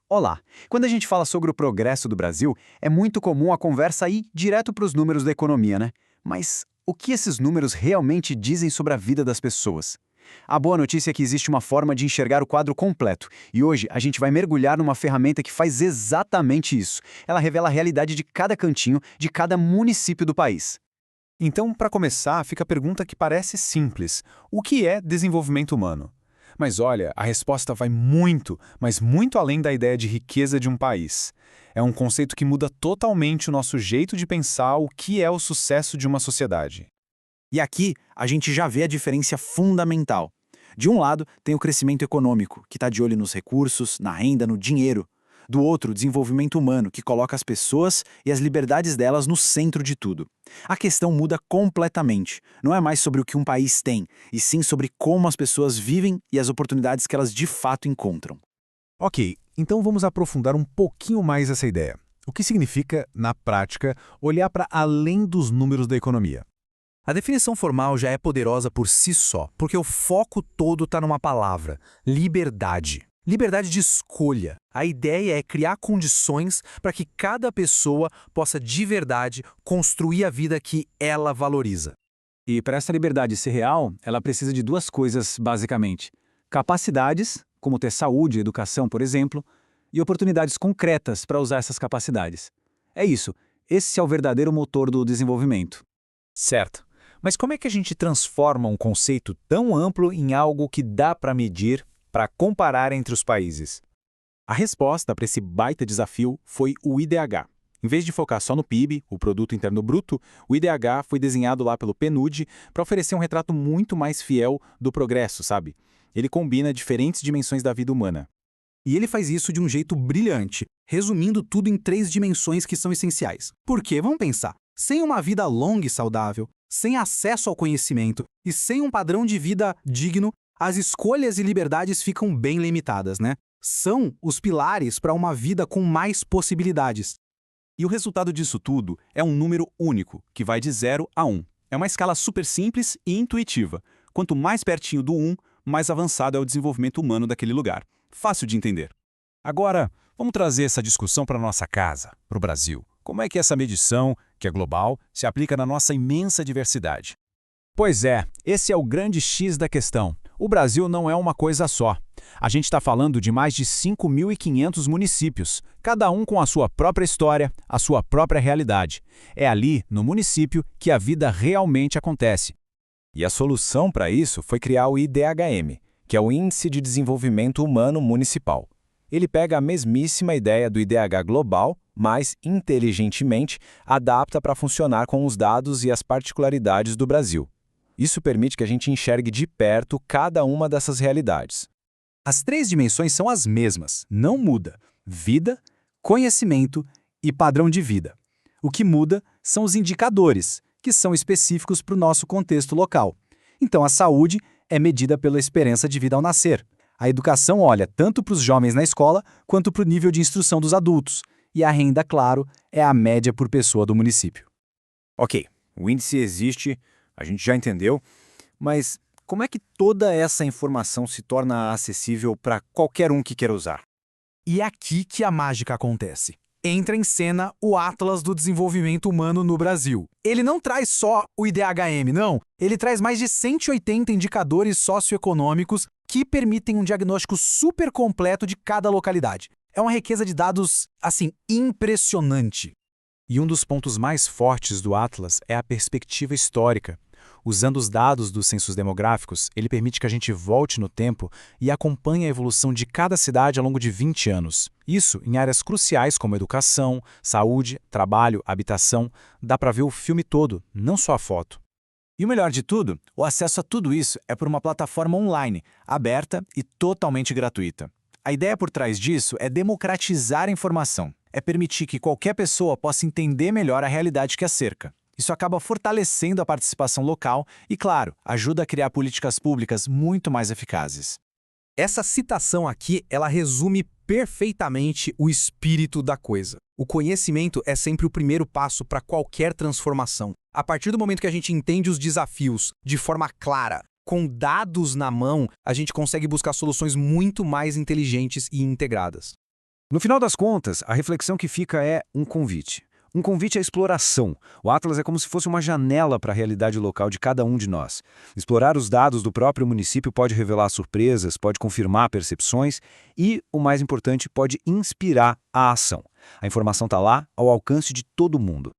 Olá! Quando a gente fala sobre o progresso do Brasil, é muito comum a conversa ir direto para os números da economia, né? Mas o que esses números realmente dizem sobre a vida das pessoas? A boa notícia é que existe uma forma de enxergar o quadro completo, e hoje a gente vai mergulhar numa ferramenta que faz exatamente isso. Ela revela a realidade de cada cantinho, de cada município do país. Então, para começar, fica a pergunta que parece simples: o que é desenvolvimento humano? Mas olha, a resposta vai muito, mas muito além da ideia de riqueza de um país. É um conceito que muda totalmente o nosso jeito de pensar o que é o sucesso de uma sociedade. E aqui a gente já vê a diferença fundamental. De um lado, tem o crescimento econômico, que está de olho nos recursos, na renda, no dinheiro. Do outro, o desenvolvimento humano, que coloca as pessoas e as liberdades delas no centro de tudo. A questão muda completamente. Não é mais sobre o que um país tem, e sim sobre como as pessoas vivem e as oportunidades que elas de fato encontram. Ok, então vamos aprofundar um pouquinho mais essa ideia. O que significa, na prática, olhar para além dos números da economia? A definição formal já é poderosa por si só, porque o foco todo está numa palavra: liberdade. Liberdade de escolha. A ideia é criar condições para que cada pessoa possa de verdade construir a vida que ela valoriza. E para essa liberdade ser real, ela precisa de duas coisas, basicamente: capacidades, como ter saúde e educação, por exemplo, e oportunidades concretas para usar essas capacidades. É isso, esse é o verdadeiro motor do desenvolvimento. Certo. Mas como é que a gente transforma um conceito tão amplo em algo que dá para medir, para comparar entre os países? A resposta para esse baita desafio foi o IDH. Em vez de focar só no PIB, o Produto Interno Bruto, o IDH foi desenhado lá pelo PNUD para oferecer um retrato muito mais fiel do progresso, sabe? Ele combina diferentes dimensões da vida humana. E ele faz isso de um jeito brilhante, resumindo tudo em 3 dimensões que são essenciais. Porque, vamos pensar, sem uma vida longa e saudável, sem acesso ao conhecimento e sem um padrão de vida digno, as escolhas e liberdades ficam bem limitadas, né? São os pilares para uma vida com mais possibilidades. E o resultado disso tudo é um número único, que vai de 0 a 1. É uma escala super simples e intuitiva. Quanto mais pertinho do 1, mais avançado é o desenvolvimento humano daquele lugar. Fácil de entender. Agora, vamos trazer essa discussão para a nossa casa, para o Brasil. Como é que essa medição, que é global, se aplica na nossa imensa diversidade? Pois é, esse é o grande X da questão. O Brasil não é uma coisa só. A gente está falando de mais de 5.500 municípios, cada um com a sua própria história, a sua própria realidade. É ali, no município, que a vida realmente acontece. E a solução para isso foi criar o IDHM, que é o Índice de Desenvolvimento Humano Municipal. Ele pega a mesmíssima ideia do IDH global, mas, inteligentemente, adapta para funcionar com os dados e as particularidades do Brasil. Isso permite que a gente enxergue de perto cada uma dessas realidades. As 3 dimensões são as mesmas, não muda: vida, conhecimento e padrão de vida. O que muda são os indicadores, que são específicos para o nosso contexto local. Então, a saúde é medida pela esperança de vida ao nascer. A educação olha tanto para os jovens na escola quanto para o nível de instrução dos adultos. E a renda, claro, é a média por pessoa do município. Ok, o índice existe, a gente já entendeu, mas como é que toda essa informação se torna acessível para qualquer um que queira usar? E é aqui que a mágica acontece. Entra em cena o Atlas do Desenvolvimento Humano no Brasil. Ele não traz só o IDHM, não. Ele traz mais de 180 indicadores socioeconômicos que permitem um diagnóstico super completo de cada localidade. É uma riqueza de dados, assim, impressionante. E um dos pontos mais fortes do Atlas é a perspectiva histórica. Usando os dados dos censos demográficos, ele permite que a gente volte no tempo e acompanhe a evolução de cada cidade ao longo de 20 anos. Isso em áreas cruciais como educação, saúde, trabalho, habitação. Dá para ver o filme todo, não só a foto. E o melhor de tudo, o acesso a tudo isso é por uma plataforma online, aberta e totalmente gratuita. A ideia por trás disso é democratizar a informação. É permitir que qualquer pessoa possa entender melhor a realidade que a cerca. Isso acaba fortalecendo a participação local e, claro, ajuda a criar políticas públicas muito mais eficazes. Essa citação aqui, ela resume perfeitamente o espírito da coisa. O conhecimento é sempre o primeiro passo para qualquer transformação. A partir do momento que a gente entende os desafios de forma clara, com dados na mão, a gente consegue buscar soluções muito mais inteligentes e integradas. No final das contas, a reflexão que fica é um convite. Um convite à exploração. O Atlas é como se fosse uma janela para a realidade local de cada um de nós. Explorar os dados do próprio município pode revelar surpresas, pode confirmar percepções e, o mais importante, pode inspirar a ação. A informação está lá, ao alcance de todo mundo.